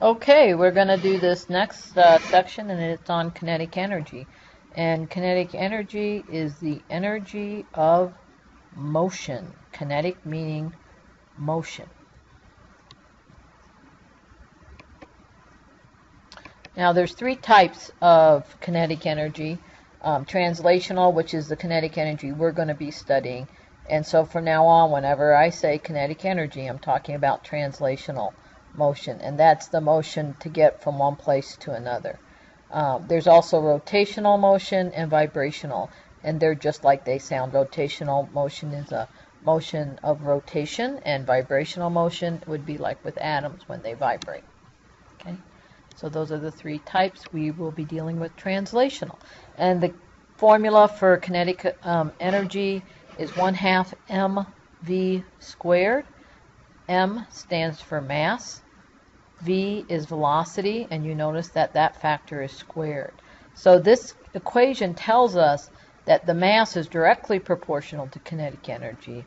Okay, we're going to do this next section, and it's on kinetic energy. And kinetic energy is the energy of motion. Kinetic meaning motion. Now, there's three types of kinetic energy. Translational, which is the kinetic energy we're going to be studying. And so from now on, whenever I say kinetic energy, I'm talking about translational motion, and that's the motion to get from one place to another. There's also rotational motion and vibrational, and they're just like they sound. Rotational motion is a motion of rotation, and vibrational motion would be like with atoms when they vibrate. Okay, so those are the three types. We will be dealing with translational, and the formula for kinetic energy is 1/2 mv squared. M stands for mass. V is velocity, and you notice that that factor is squared. So this equation tells us that the mass is directly proportional to kinetic energy,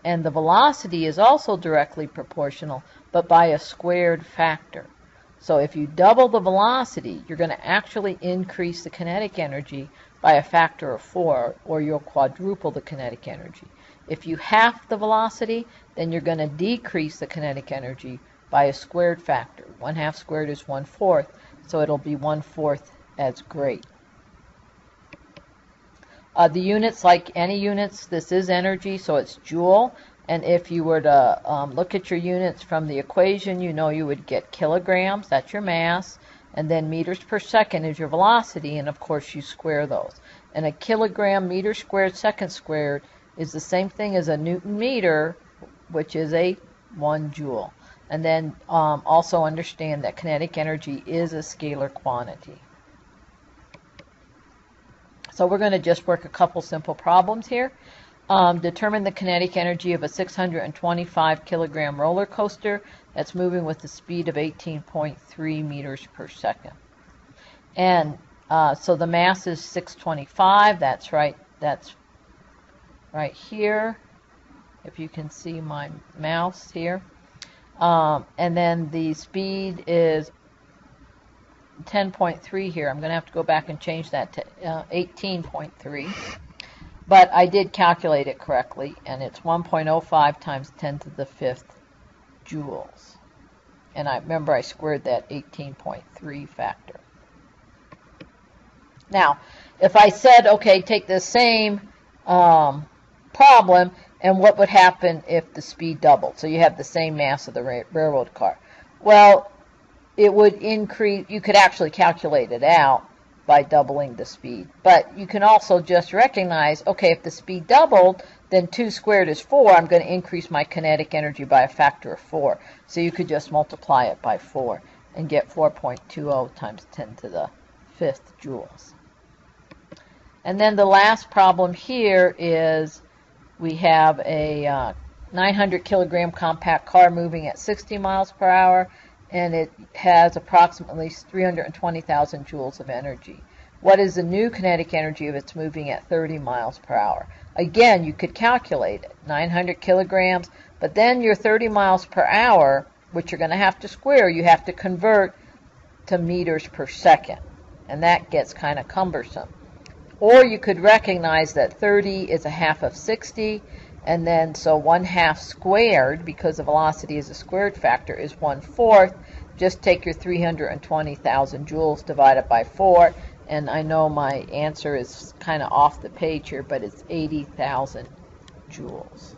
and the velocity is also directly proportional, but by a squared factor. So if you double the velocity, you're going to actually increase the kinetic energy by a factor of 4, or you'll quadruple the kinetic energy. If you half the velocity, then you're going to decrease the kinetic energy by a squared factor. 1/2 squared is 1/4, so it'll be 1/4 as great. The units, like any units, this is energy, so it's joule. And if you were to look at your units from the equation, you know you would get kilograms, that's your mass, and then meters per second is your velocity, and of course you square those. And a kilogram meter squared second squared is the same thing as a Newton meter, which is a 1 joule. And then also understand that kinetic energy is a scalar quantity. So we're going to just work a couple simple problems here. Determine the kinetic energy of a 625 kilogram roller coaster that's moving with the speed of 18.3 meters per second. And so the mass is 625. That's right here, if you can see my mouse here. And then the speed is 10.3 here. I'm going to have to go back and change that to 18.3. But I did calculate it correctly, and it's 1.05 times 10 to the 5th joules. And I remember I squared that 18.3 factor. Now, if I said, okay, take the same problem, and what would happen if the speed doubled? So you have the same mass of the railroad car. Well, it would increase. You could actually calculate it out by doubling the speed. But you can also just recognize, okay, if the speed doubled, then 2 squared is 4. I'm going to increase my kinetic energy by a factor of 4. So you could just multiply it by 4 and get 4.20 times 10 to the 5th joules. And then the last problem here is we have a 900 kilogram compact car moving at 60 miles per hour, and it has approximately 320,000 joules of energy. What is the new kinetic energy if it's moving at 30 miles per hour? Again, you could calculate it, 900 kilograms, but then your 30 miles per hour, which you're going to have to square, you have to convert to meters per second, and that gets kind of cumbersome. Or you could recognize that 30 is a half of 60, and then so 1/2 squared, because the velocity is a squared factor, is 1/4. Just take your 320,000 joules divided by 4, and I know my answer is kind of off the page here, but it's 80,000 joules.